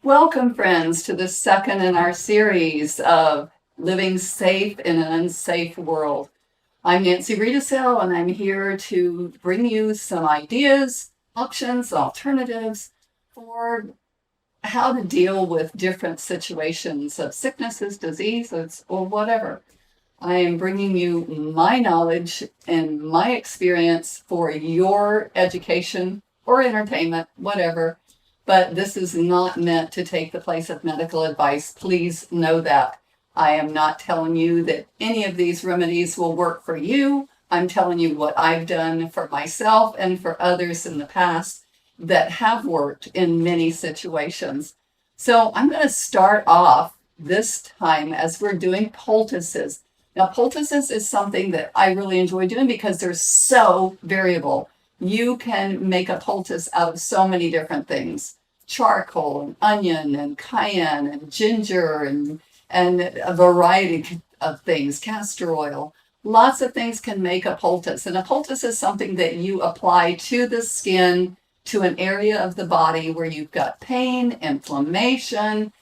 Welcome, friends, to the second in our series of Living Safe in an Unsafe World. I'm Nancy Riedesel, and I'm here to bring you some ideas, options, alternatives for how to deal with different situations of sicknesses, diseases, or whatever. I am bringing you my knowledge and my experience for your education or entertainment, whatever. But this is not meant to take the place of medical advice. Please know that. I am not telling you that any of these remedies will work for you. I'm telling you what I've done for myself and for others in the past that have worked in many situations. So I'm going to start off this time as we're doing poultices. Now, poultices is something that I really enjoy doing because they're so variable. You can make a poultice out of so many different things: charcoal and onion and cayenne and ginger and a variety of things, castor oil. Lots of things can make a poultice. And a poultice is something that you apply to the skin, to an area of the body where you've got pain, inflammation,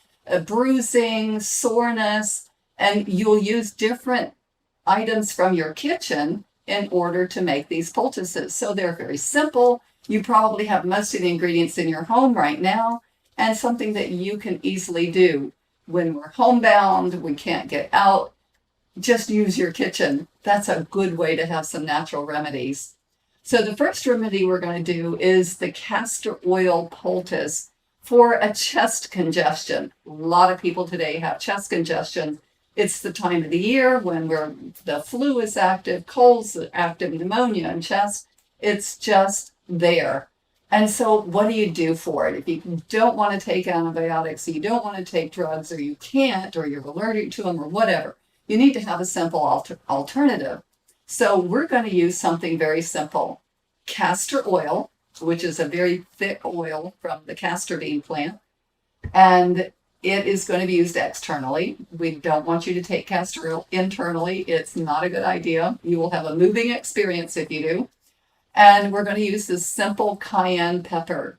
bruising, soreness, and you'll use different items from your kitchen in order to make these poultices. So they're very simple. You probably have most of the ingredients in your home right now, and something that you can easily do. When we're homebound, we can't get out, just use your kitchen. That's a good way to have some natural remedies. So the first remedy we're going to do is the castor oil poultice for a chest congestion. A lot of people today have chest congestion. It's the time of the year when the flu is active, colds are active, pneumonia and chest. It's just there. And so what do you do for it? If you don't want to take antibiotics, you don't want to take drugs, or you can't, or you're allergic to them or whatever, you need to have a simple alternative. So we're going to use something very simple: castor oil, which is a very thick oil from the castor bean plant. And it is going to be used externally. We don't want you to take castor oil internally. It's not a good idea. You will have a moving experience if you do. And we're going to use this simple cayenne pepper.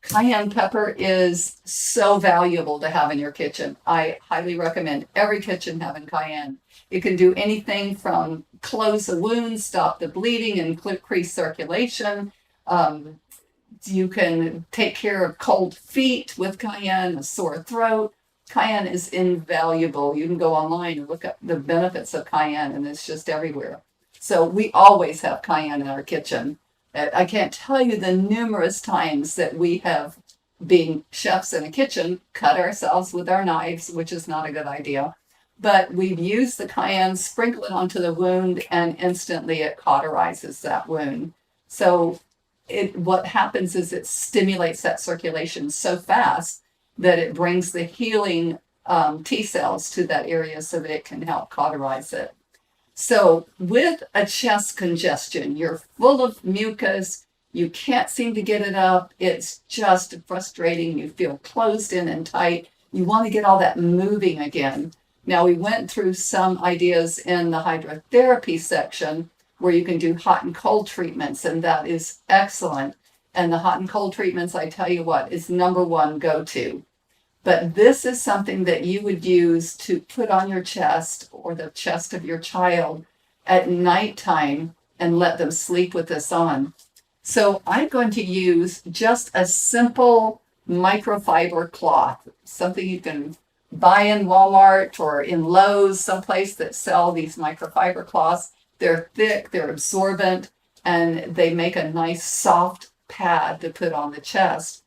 Cayenne pepper is so valuable to have in your kitchen. I highly recommend every kitchen having cayenne. It can do anything from close a wound, stop the bleeding, and increase circulation. You can take care of cold feet with cayenne, a sore throat. Cayenne is invaluable. You can go online and look up the benefits of cayenne, and it's just everywhere. So we always have cayenne in our kitchen. I can't tell you the numerous times that we have, being chefs in a kitchen, cut ourselves with our knives, which is not a good idea. But we've used the cayenne, sprinkle it onto the wound, and instantly it cauterizes that wound. So what happens is it stimulates that circulation so fast that it brings the healing T cells to that area so that it can help cauterize it. So with a chest congestion, you're full of mucus, you can't seem to get it up, it's just frustrating, you feel closed in and tight, you want to get all that moving again. Now, we went through some ideas in the hydrotherapy section where you can do hot and cold treatments, and that is excellent. And the hot and cold treatments, I tell you what, is number one go-to. But this is something that you would use to put on your chest or the chest of your child at nighttime and let them sleep with this on. So I'm going to use just a simple microfiber cloth, something you can buy in Walmart or in Lowe's, someplace that sell these microfiber cloths. They're thick, they're absorbent, and they make a nice soft pad to put on the chest.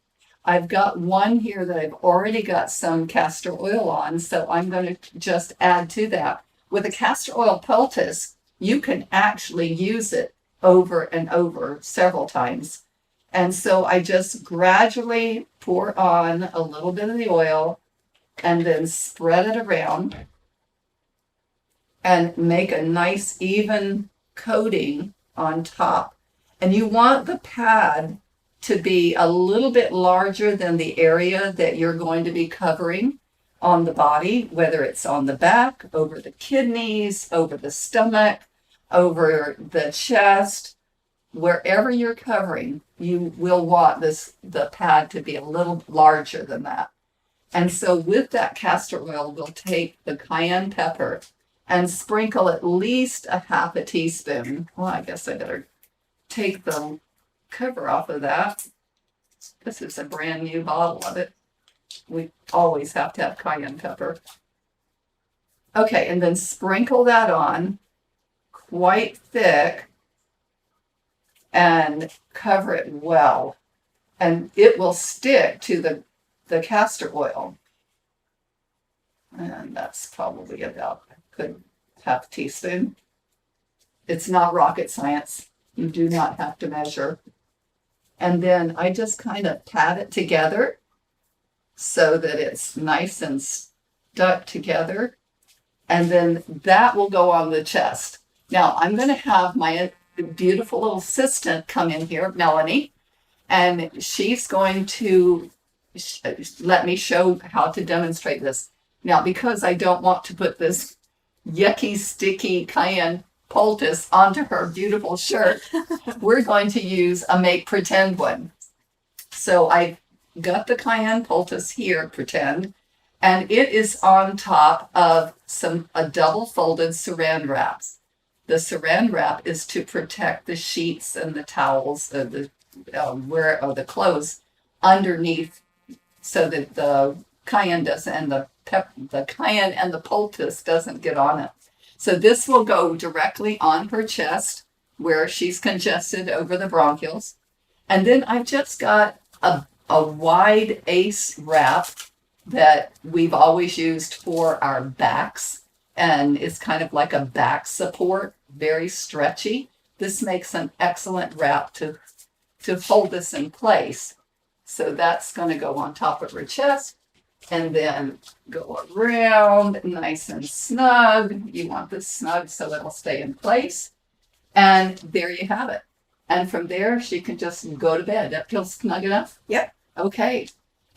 I've got one here that I've already got some castor oil on, so I'm going to just add to that. With a castor oil poultice, you can actually use it over and over several times. And so I just gradually pour on a little bit of the oil and then spread it around and make a nice even coating on top. And you want the pad to be a little bit larger than the area that you're going to be covering on the body, whether it's on the back, over the kidneys, over the stomach, over the chest, wherever you're covering, you will want the pad to be a little larger than that. And so with that castor oil, we'll take the cayenne pepper and sprinkle at least a half a teaspoon. Well, I guess I better take the cover off of that. This is a brand new bottle of it. We always have to have cayenne pepper. Okay, and then sprinkle that on quite thick and cover it well. And it will stick to the castor oil. And that's probably about a good half teaspoon. It's not rocket science. You do not have to measure. And then I just kind of pat it together so that it's nice and stuck together. And then that will go on the chest. Now I'm going to have my beautiful little assistant come in here, Melanie, and she's going to let me show how to demonstrate this. Now, because I don't want to put this yucky, sticky cayenne poultice onto her beautiful shirt, we're going to use a make pretend one. So I've got the cayenne poultice here, pretend, and it is on top of a double folded saran wrap. The saran wrap is to protect the sheets and the towels, the clothes underneath, so that the cayenne doesn't, and the cayenne and the poultice doesn't get on it. So this will go directly on her chest where she's congested over the bronchioles. And then I've just got a wide ace wrap that we've always used for our backs. And it's kind of like a back support, very stretchy. This makes an excellent wrap to hold this in place. So that's going to go on top of her chest and then go around nice and snug. You want this snug so it'll stay in place. And there you have it. And from there, she can just go to bed. That feels snug enough? Yep. Okay.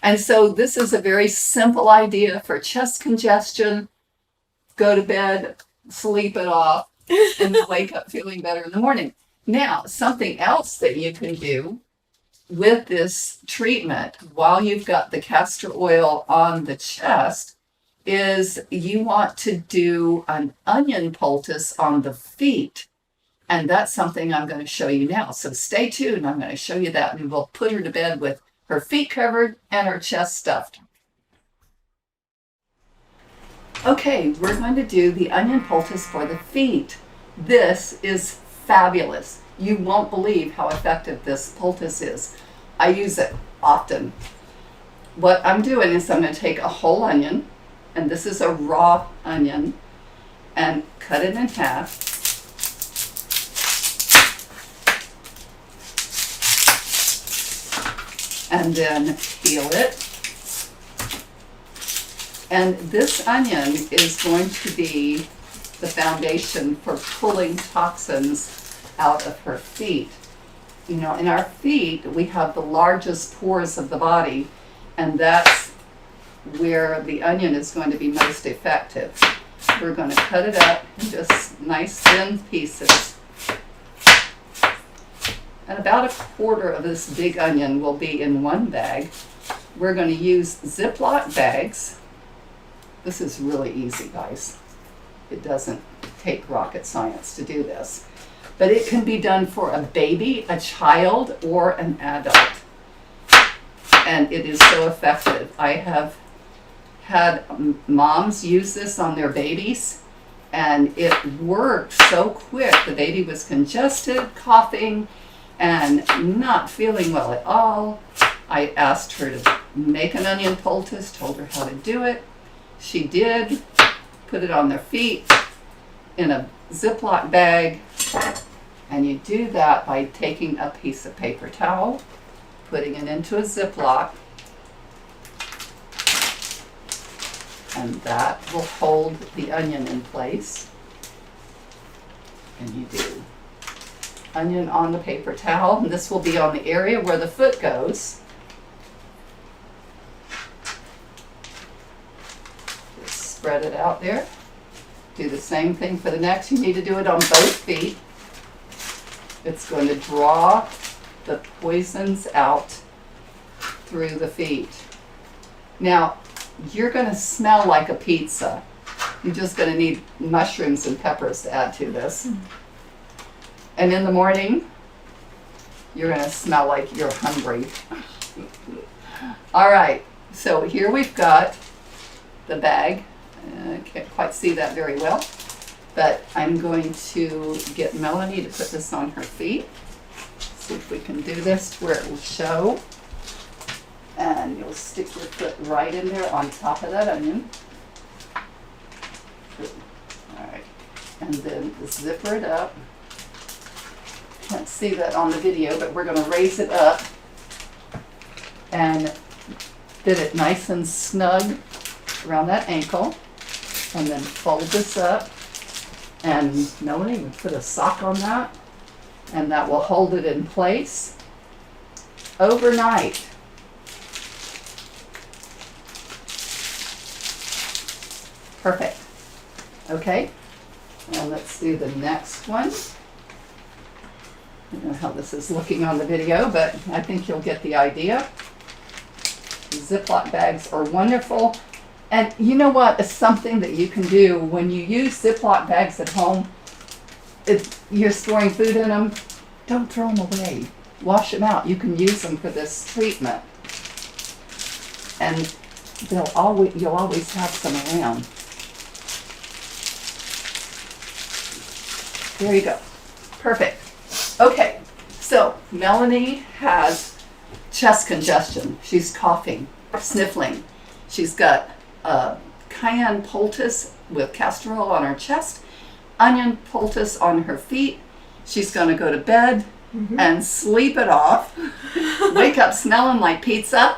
And so this is a very simple idea for chest congestion. Go to bed, sleep it off, and wake up feeling better in the morning. Now, something else that you can do with this treatment while you've got the castor oil on the chest is you want to do an onion poultice on the feet. And that's something I'm going to show you now. So stay tuned. I'm going to show you that, and we'll put her to bed with her feet covered and her chest stuffed. Okay, we're going to do the onion poultice for the feet. This is fabulous. You won't believe how effective this poultice is. I use it often. What I'm doing is I'm going to take a whole onion, and this is a raw onion, and cut it in half. And then peel it. And this onion is going to be the foundation for pulling toxins out of her feet. You know, in our feet, we have the largest pores of the body, and that's where the onion is going to be most effective. We're going to cut it up in just nice thin pieces. And about a quarter of this big onion will be in one bag. We're going to use Ziploc bags. This is really easy, guys. It doesn't take rocket science to do this. But it can be done for a baby, a child, or an adult. And it is so effective. I have had moms use this on their babies, and it worked so quick. The baby was congested, coughing, and not feeling well at all. I asked her to make an onion poultice, told her how to do it. She did, put it on their feet in a Ziploc bag, and you do that by taking a piece of paper towel, putting it into a Ziploc, and that will hold the onion in place. And you do onion on the paper towel, and this will be on the area where the foot goes. Just spread it out there. Do the same thing for the next. You need to do it on both feet. It's going to draw the poisons out through the feet. Now, you're going to smell like a pizza. You're just going to need mushrooms and peppers to add to this. And in the morning, you're going to smell like you're hungry. All right, so here we've got the bag. I can't quite see that very well, but I'm going to get Melanie to put this on her feet. See if we can do this where it will show. And you'll stick your foot right in there on top of that onion. All right, and then zipper it up. Can't see that on the video, but we're going to raise it up and fit it nice and snug around that ankle, and then fold this up. And Melanie would put a sock on that, and that will hold it in place overnight. Perfect. Okay, and let's do the next one. I don't know how this is looking on the video, but I think you'll get the idea. Ziploc bags are wonderful. And you know what? It's something that you can do when you use Ziploc bags at home. If you're storing food in them, don't throw them away. Wash them out. You can use them for this treatment. And you'll always have some around. There you go. Perfect. Okay, so Melanie has chest congestion. She's coughing, sniffling. She's got cayenne poultice with castor oil on her chest, onion poultice on her feet. She's going to go to bed and sleep it off, wake up smelling like pizza,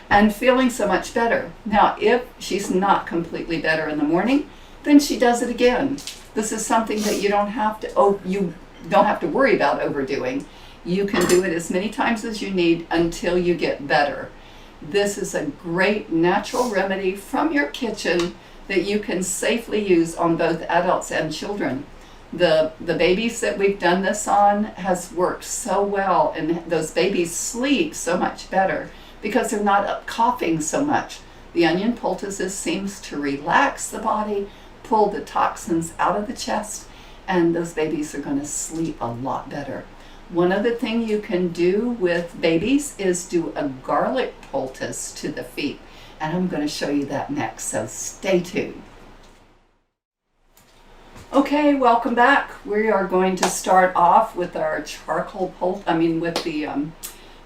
and feeling so much better. Now, if she's not completely better in the morning, then she does it again. This is something that you don't have to worry about overdoing. You can do it as many times as you need until you get better. This is a great natural remedy from your kitchen that you can safely use on both adults and children. The babies that we've done this on has worked so well, and those babies sleep so much better because they're not up coughing so much. The onion poultices seems to relax the body, pull the toxins out of the chest, and those babies are going to sleep a lot better. One other thing you can do with babies is do a garlic poultice to the feet, and I'm going to show you that next, so stay tuned. Okay, welcome back. We are going to start off with our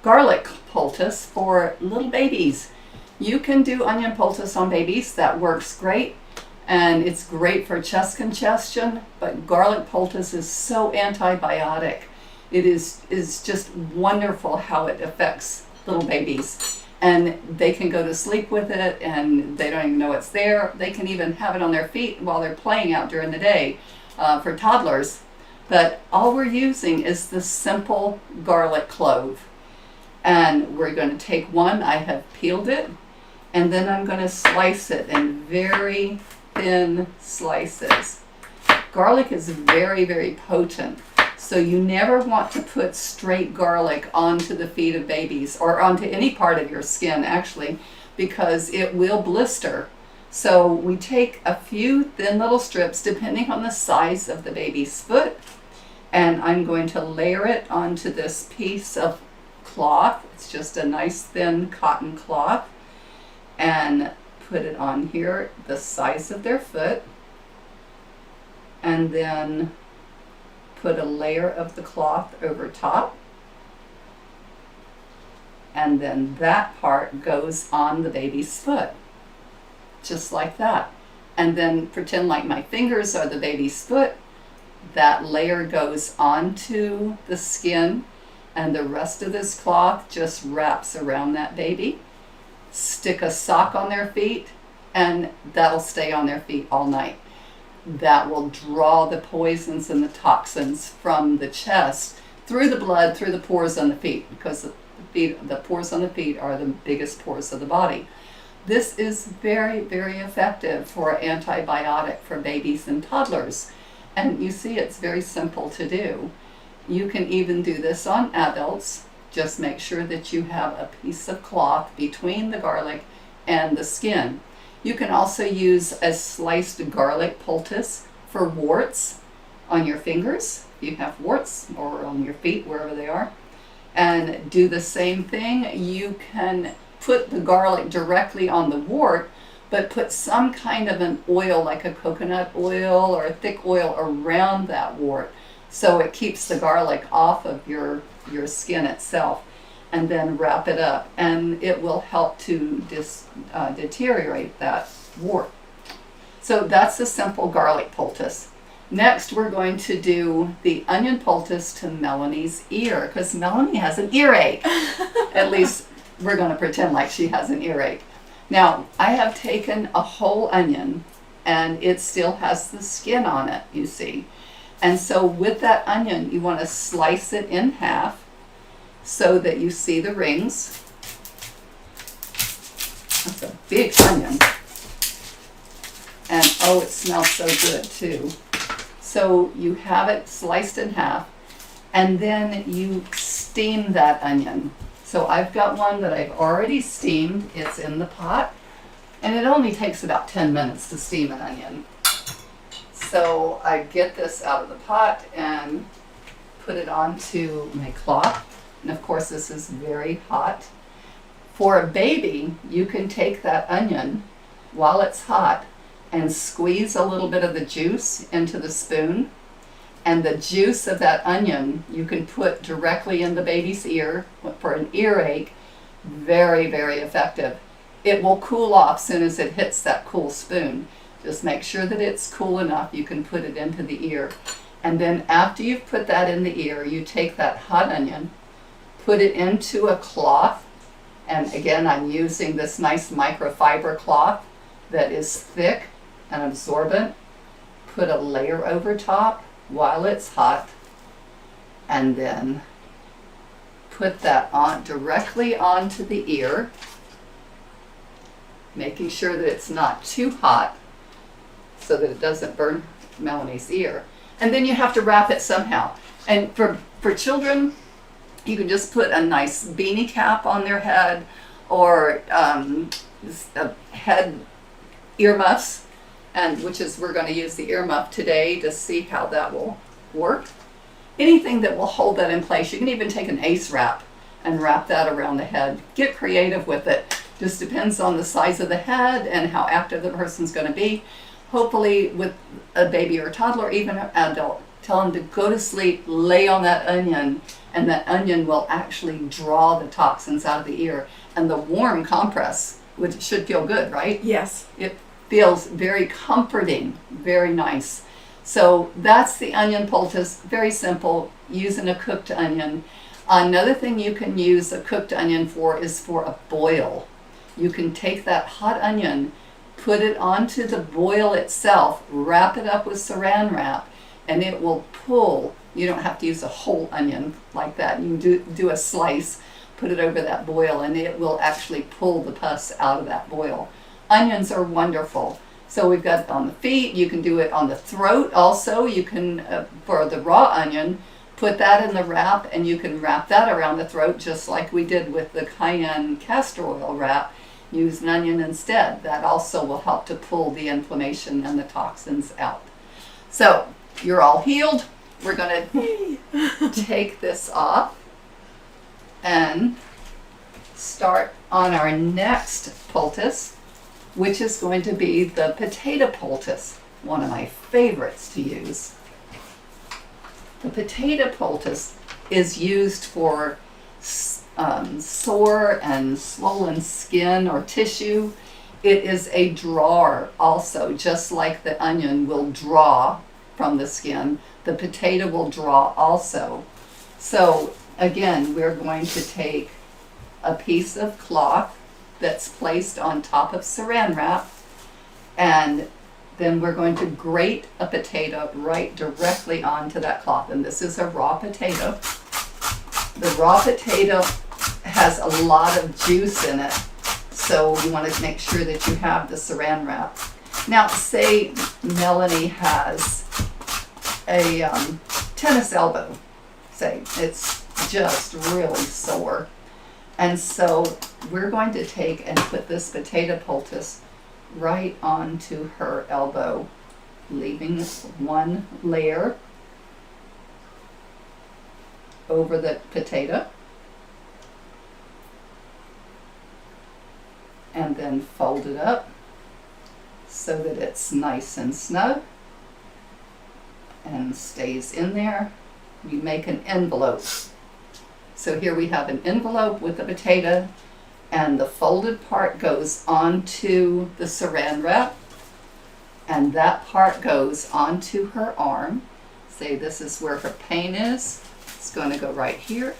garlic poultice for little babies. You can do onion poultice on babies. That works great. And it's great for chest congestion, but garlic poultice is so antibiotic. It is just wonderful how it affects little babies. And they can go to sleep with it, and they don't even know it's there. They can even have it on their feet while they're playing out during the day for toddlers. But all we're using is the simple garlic clove. And we're going to take one, I have peeled it, and then I'm going to slice it in very thin slices. Garlic is very, very potent, so you never want to put straight garlic onto the feet of babies or onto any part of your skin actually, because it will blister. So we take a few thin little strips depending on the size of the baby's foot, and I'm going to layer it onto this piece of cloth. It's just a nice thin cotton cloth, and put it on here the size of their foot, and then put a layer of the cloth over top, and then that part goes on the baby's foot, just like that. And then pretend like my fingers are the baby's foot. That layer goes onto the skin, and the rest of this cloth just wraps around that baby. Stick a sock on their feet, and that'll stay on their feet all night. That will draw the poisons and the toxins from the chest through the blood, through the pores on the feet, because the pores on the feet are the biggest pores of the body. This is very, very effective for antibiotic for babies and toddlers. And you see, it's very simple to do. You can even do this on adults. Just make sure that you have a piece of cloth between the garlic and the skin. You can also use a sliced garlic poultice for warts on your fingers, if you have warts, or on your feet, wherever they are. And do the same thing. You can put the garlic directly on the wart, but put some kind of an oil, like a coconut oil or a thick oil, around that wart, so it keeps the garlic off of your skin itself, and then wrap it up, and it will help to deteriorate that wart. So that's the simple garlic poultice. Next, we're going to do the onion poultice to Melanie's ear, because Melanie has an earache. At least we're going to pretend like she has an earache. Now, I have taken a whole onion, and it still has the skin on it, you see. And so with that onion, you want to slice it in half so that you see the rings. That's a big onion. And oh, it smells so good too. So you have it sliced in half, and then you steam that onion. So I've got one that I've already steamed. It's in the pot, and it only takes about 10 minutes to steam an onion. So I get this out of the pot and put it onto my cloth. And of course, this is very hot. For a baby, you can take that onion while it's hot and squeeze a little bit of the juice into the spoon. And the juice of that onion you can put directly in the baby's ear for an earache. Very, very effective. It will cool off as soon as it hits that cool spoon. Just make sure that it's cool enough you can put it into the ear. And then after you've put that in the ear, you take that hot onion, put it into a cloth. And again, I'm using this nice microfiber cloth that is thick and absorbent. Put a layer over top while it's hot, and then put that on directly onto the ear, making sure that it's not too hot so that it doesn't burn Melanie's ear. And then you have to wrap it somehow. And for children, you can just put a nice beanie cap on their head, or head earmuffs, and we're going to use the earmuff today to see how that will work. Anything that will hold that in place. You can even take an ace wrap and wrap that around the head. Get creative with it. Just depends on the size of the head and how active the person's going to be. Hopefully with a baby or a toddler, even an adult, tell them to go to sleep, lay on that onion, and that onion will actually draw the toxins out of the ear. And the warm compress should feel good, right? Yes. It feels very comforting, very nice. So that's the onion poultice, very simple, using a cooked onion. Another thing you can use a cooked onion for is for a boil. You can take that hot onion, put it onto the boil itself, wrap it up with saran wrap, and it will pull. You don't have to use a whole onion like that. You can do a slice, put it over that boil, and it will actually pull the pus out of that boil. Onions are wonderful. So we've got it on the feet. You can do it on the throat also. You can, for the raw onion, put that in the wrap, and you can wrap that around the throat just like we did with the cayenne castor oil wrap. Use an onion instead. That also will help to pull the inflammation and the toxins out. So you're all healed. We're going to take this off and start on our next poultice, which is going to be the potato poultice, one of my favorites to use. The potato poultice is used for sore and swollen skin or tissue. It is a drawer also, just like the onion will draw from the skin. The potato will draw also. So again, we're going to take a piece of cloth that's placed on top of saran wrap, and then we're going to grate a potato right directly onto that cloth. And this is a raw potato. The raw potato has a lot of juice in it, so you want to make sure that you have the saran wrap. Now, say Melanie has a tennis elbow, say it's just really sore. And so we're going to take and put this potato poultice right onto her elbow, leaving one layer over the potato, and then fold it up so that it's nice and snug and stays in there. We make an envelope. So here we have an envelope with the potato, and the folded part goes onto the saran wrap, and that part goes onto her arm. Say this is where her pain is. It's going to go right here.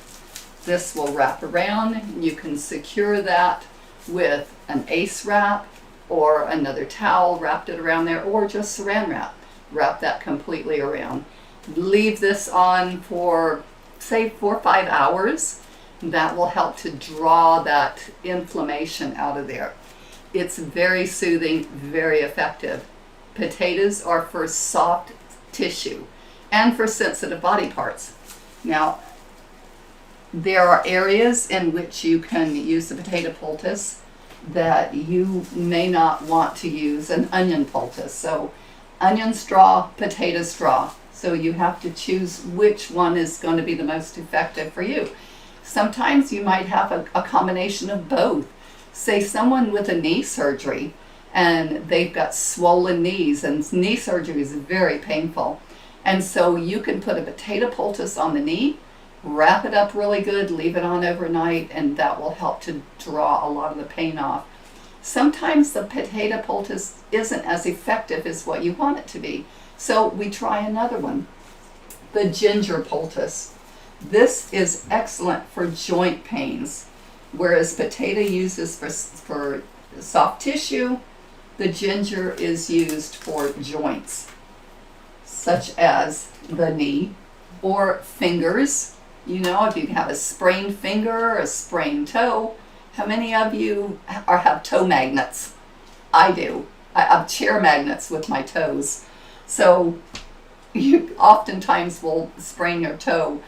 This will wrap around. You can secure that with an ace wrap or another towel, wrapped it around there, or just saran wrap. Wrap that completely around. Leave this on for, say, 4 or 5 hours. That will help to draw that inflammation out of there. It's very soothing, very effective. Potatoes are for soft tissue and for sensitive body parts. Now, there are areas in which you can use the potato poultice that you may not want to use an onion poultice. So onion straw, potato straw. So you have to choose which one is going to be the most effective for you. Sometimes you might have a combination of both. Say someone with a knee surgery and they've got swollen knees, and knee surgery is very painful. And so you can put a potato poultice on the knee, wrap it up really good, leave it on overnight, and that will help to draw a lot of the pain off. Sometimes the potato poultice isn't as effective as what you want it to be. So we try another one, the ginger poultice. This is excellent for joint pains, whereas potato uses for soft tissue, the ginger is used for joints, such as the knee or fingers. You know, if you have a sprained finger or a sprained toe, how many of you have toe magnets? I do. I have chair magnets with my toes. So you oftentimes will sprain your toe.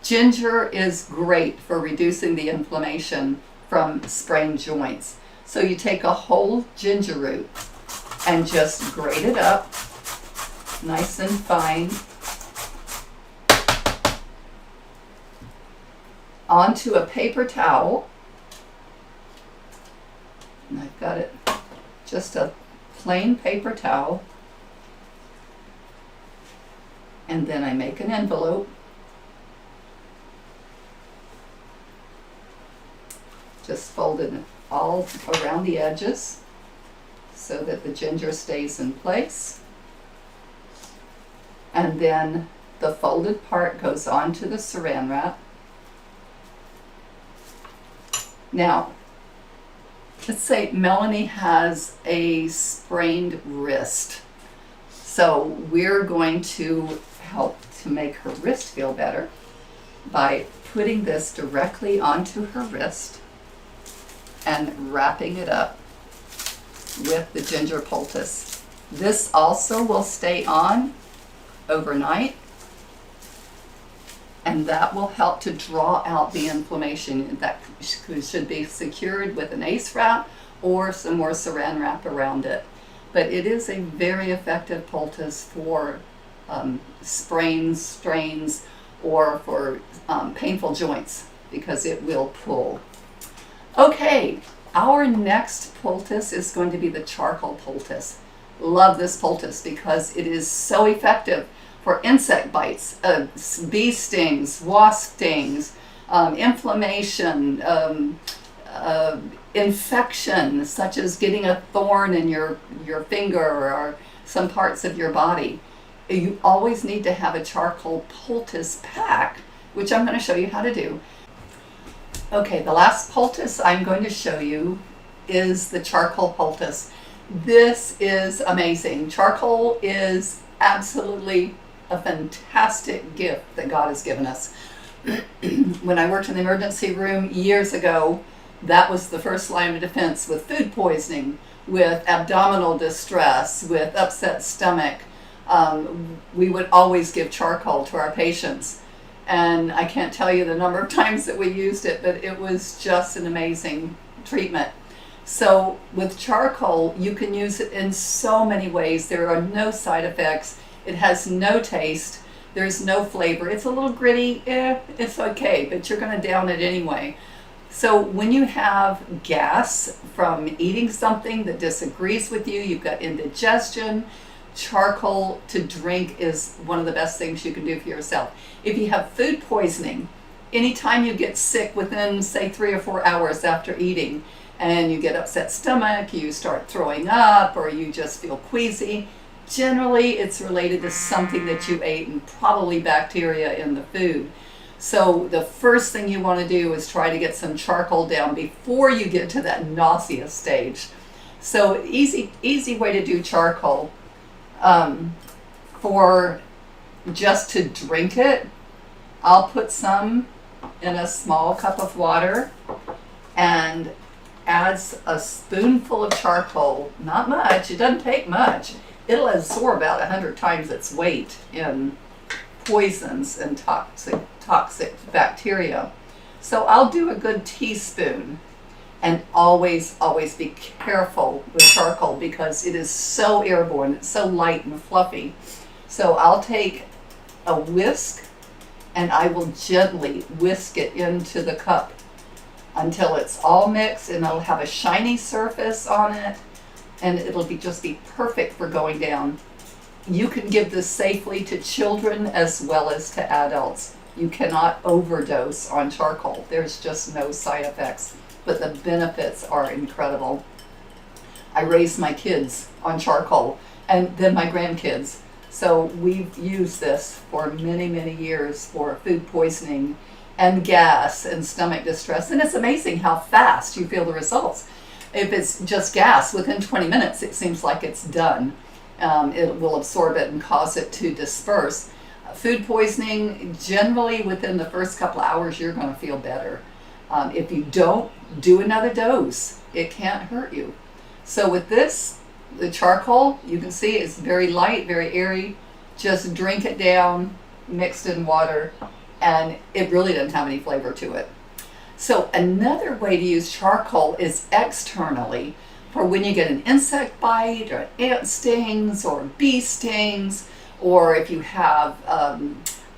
Ginger is great for reducing the inflammation from sprained joints. So you take a whole ginger root and just grate it up nice and fine onto a paper towel. And I've got it, just a plain paper towel. And then I make an envelope. Just fold it all around the edges so that the ginger stays in place. And then the folded part goes onto the saran wrap. Now, let's say Melanie has a sprained wrist. So we're going to help to make her wrist feel better by putting this directly onto her wrist and wrapping it up with the ginger poultice. This also will stay on overnight, and that will help to draw out the inflammation. That should be secured with an ace wrap or some more saran wrap around it. But it is a very effective poultice for sprains, strains, or for painful joints, because it will pull. Okay, our next poultice is going to be the charcoal poultice. Love this poultice because it is so effective for insect bites, bee stings, wasp stings, inflammation, infection, such as getting a thorn in your finger or some parts of your body. You always need to have a charcoal poultice pack, which I'm going to show you how to do. Okay, the last poultice I'm going to show you is the charcoal poultice. This is amazing. Charcoal is absolutely a fantastic gift that God has given us. When I worked in the emergency room years ago, that was the first line of defense with food poisoning, with abdominal distress, with upset stomach. We would always give charcoal to our patients. And I can't tell you the number of times that we used it, but it was just an amazing treatment. So with charcoal, you can use it in so many ways. There are no side effects. It has no taste. There's no flavor. It's a little gritty. It's okay, but you're going to down it anyway. So when you have gas from eating something that disagrees with you, you've got indigestion, charcoal to drink is one of the best things you can do for yourself. If you have food poisoning, anytime you get sick within, say, 3 or 4 hours after eating, and you get upset stomach, you start throwing up, or you just feel queasy, generally it's related to something that you ate and probably bacteria in the food. So the first thing you want to do is try to get some charcoal down before you get to that nausea stage. So easy way to do charcoal. For just to drink it, I'll put some in a small cup of water and adds a spoonful of charcoal. Not much, it doesn't take much. It'll absorb about 100 times its weight in poisons and toxic bacteria. So I'll do a good teaspoon, and always be careful with charcoal because it is so airborne, it's so light and fluffy. So I'll take a whisk and I will gently whisk it into the cup until it's all mixed, and it'll have a shiny surface on it, and it'll just be perfect for going down. You can give this safely to children as well as to adults. You cannot overdose on charcoal. There's just no side effects, but the benefits are incredible. I raised my kids on charcoal and then my grandkids. So we've used this for many years for food poisoning and gas and stomach distress. And it's amazing how fast you feel the results. If it's just gas, within 20 minutes, it seems like it's done. It will absorb it and cause it to disperse. Food poisoning, generally within the first couple of hours, you're going to feel better. If you don't do another dose, it can't hurt you. So with this, the charcoal, you can see it's very light, very airy. Just drink it down, mixed in water, and it really doesn't have any flavor to it. So another way to use charcoal is externally, for when you get an insect bite or ant stings or bee stings, or if you have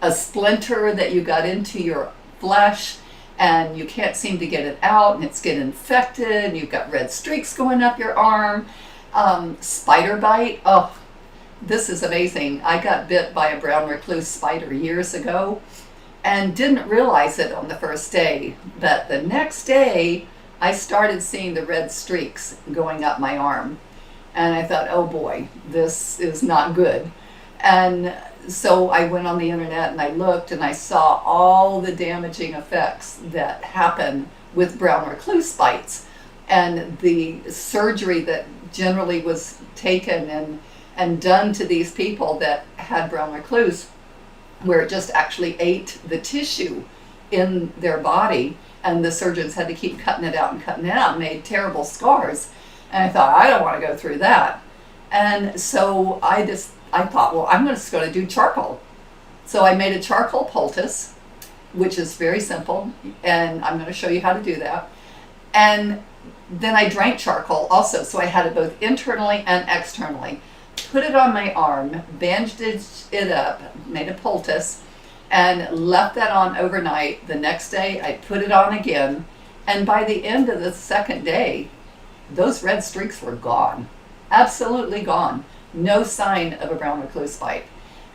a splinter that you got into your flesh and you can't seem to get it out and it's getting infected and you've got red streaks going up your arm. Spider bite, oh, this is amazing. I got bit by a brown recluse spider years ago and didn't realize it on the first day, but the next day I started seeing the red streaks going up my arm, and I thought, oh boy, this is not good. And so I went on the internet and I looked and I saw all the damaging effects that happen with brown recluse bites, and the surgery that generally was taken and done to these people that had brown recluse, where it just actually ate the tissue in their body, and the surgeons had to keep cutting it out and made terrible scars. And I thought, I don't want to go through that. And so I thought, well, I'm just going to do charcoal. So I made a charcoal poultice, which is very simple, and I'm going to show you how to do that. And then I drank charcoal also, so I had it both internally and externally. Put it on my arm, bandaged it up, made a poultice, and left that on overnight. The next day I put it on again, and by the end of the second day, those red streaks were gone. Absolutely gone. No sign of a brown recluse bite.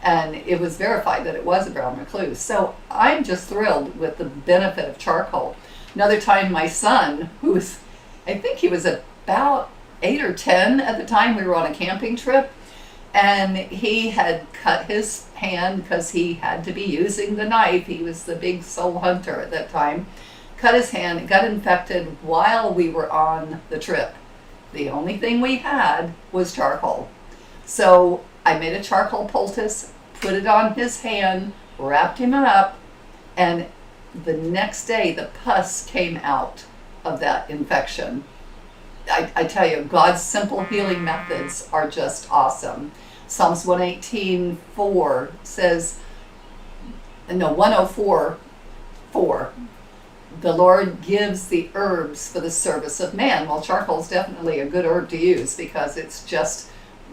And it was verified that it was a brown recluse. So I'm just thrilled with the benefit of charcoal. Another time, my son, I think he was about 8 or 10 at the time, we were on a camping trip, and he had cut his hand because he had to be using the knife. He was the big soul hunter at that time. Cut his hand, got infected while we were on the trip. The only thing we had was charcoal. So I made a charcoal poultice, put it on his hand, wrapped him up, and the next day the pus came out of that infection. I tell you, God's simple healing methods are just awesome. Psalms 118:4 says, no, 104, 4. The Lord gives the herbs for the service of man. Well, charcoal is definitely a good herb to use because it's just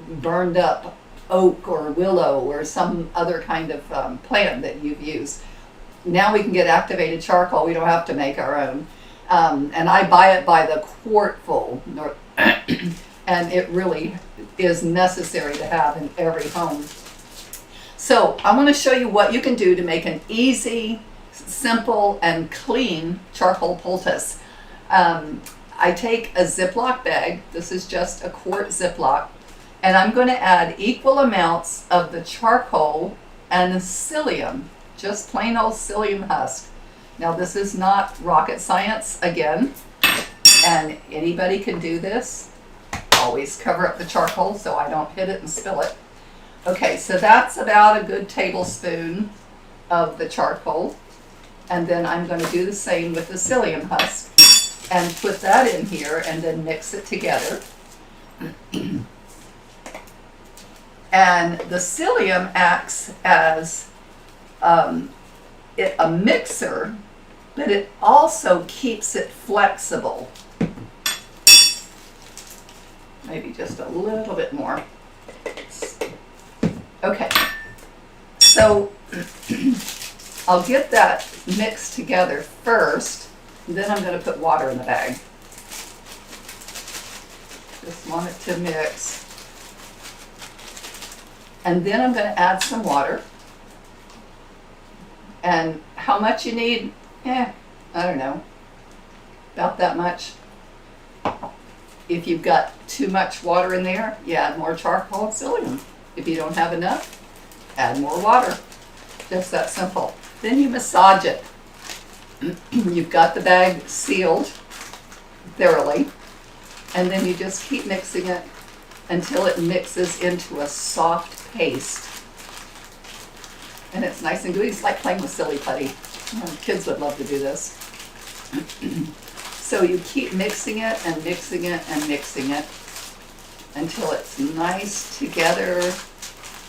burned up oak or willow or some other kind of plant that you've used. Now we can get activated charcoal. We don't have to make our own. And I buy it by the quartful. And it really is necessary to have in every home. So I want to show you what you can do to make an easy, simple, and clean charcoal poultice. I take a Ziploc bag. This is just a quart Ziploc. And I'm going to add equal amounts of the charcoal and the psyllium, just plain old psyllium husk. Now this is not rocket science again, and anybody can do this. Always cover up the charcoal so I don't hit it and spill it. Okay, so that's about a good tablespoon of the charcoal. And then I'm going to do the same with the psyllium husk and put that in here and then mix it together. And the psyllium acts as a mixer, but it also keeps it flexible. Maybe just a little bit more. Okay, so I'll get that mixed together first, and then I'm going to put water in the bag. Just want it to mix. And then I'm going to add some water. And how much you need? I don't know. About that much. If you've got too much water in there, you add more charcoal and psyllium. If you don't have enough, add more water. Just that simple. Then you massage it. You've got the bag sealed thoroughly. And then you just keep mixing it until it mixes into a soft paste. And it's nice and gooey. It's like playing with silly putty. Kids would love to do this. So you keep mixing it and mixing it and mixing it until it's nice together.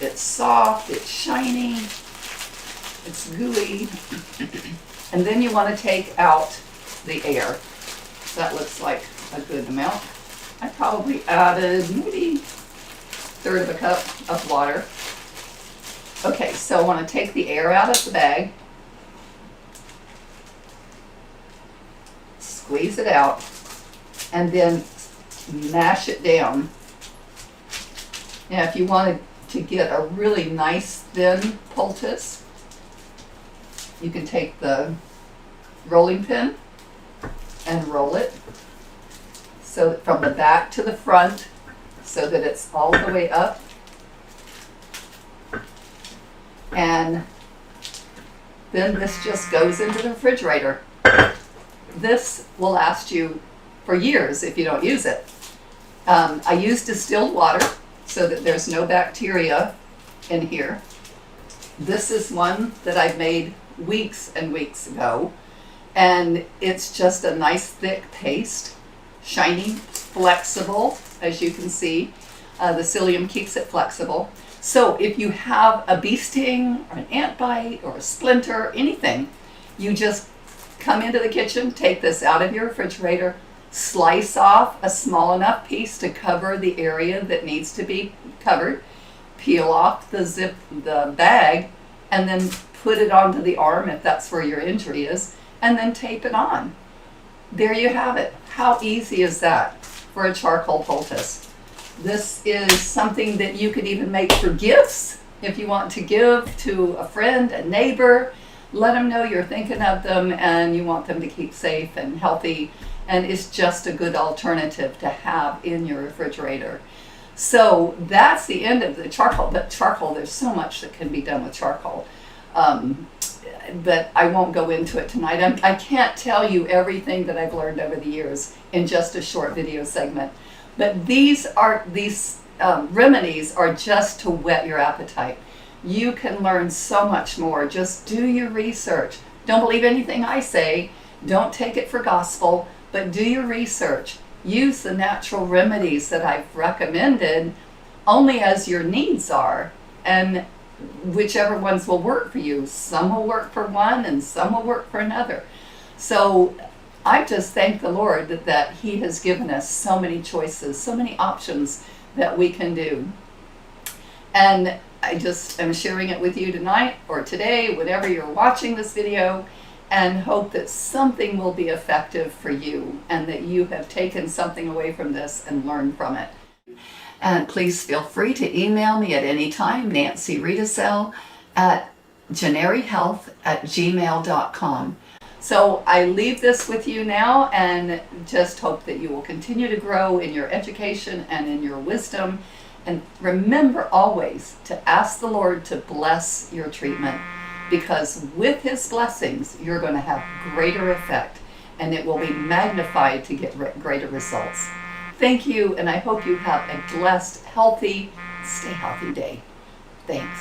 It's soft, it's shiny, it's gooey. And then you want to take out the air. That looks like a good amount. I probably added maybe 1/3 of a cup of water. Okay, so I want to take the air out of the bag. Squeeze it out, and then mash it down. Now, if you wanted to get a really nice thin poultice, you can take the rolling pin and roll it so from the back to the front so that it's all the way up. And then this just goes into the refrigerator. This will last you for years if you don't use it. I use distilled water so that there's no bacteria in here. This is one that I made weeks and weeks ago, and it's just a nice thick paste, shiny, flexible, as you can see. The psyllium keeps it flexible. So if you have a bee sting or an ant bite or a splinter, anything, you just come into the kitchen, take this out of your refrigerator, slice off a small enough piece to cover the area that needs to be covered, peel off the bag, and then put it onto the arm if that's where your injury is, and then tape it on. There you have it. How easy is that for a charcoal poultice? This is something that you could even make for gifts if you want to give to a friend, a neighbor. Let them know you're thinking of them and you want them to keep safe and healthy, and it's just a good alternative to have in your refrigerator. So that's the end of the charcoal. But charcoal, there's so much that can be done with charcoal. But I won't go into it tonight. I can't tell you everything that I've learned over the years in just a short video segment. But these remedies are just to whet your appetite. You can learn so much more. Just do your research. Don't believe anything I say. Don't take it for gospel, but do your research. Use the natural remedies that I've recommended only as your needs are. And whichever ones will work for you. Some will work for one and some will work for another. So I just thank the Lord that He has given us so many choices, so many options that we can do. And I just am sharing it with you tonight or today, whenever you're watching this video, and hope that something will be effective for you and that you have taken something away from this and learned from it. And please feel free to email me at any time, Nancy Riedesel at generihealth@gmail.com. So I leave this with you now and just hope that you will continue to grow in your education and in your wisdom. And remember always to ask the Lord to bless your treatment, because with His blessings, you're going to have greater effect and it will be magnified to get greater results. Thank you, and I hope you have a blessed, healthy, stay healthy day. Thanks.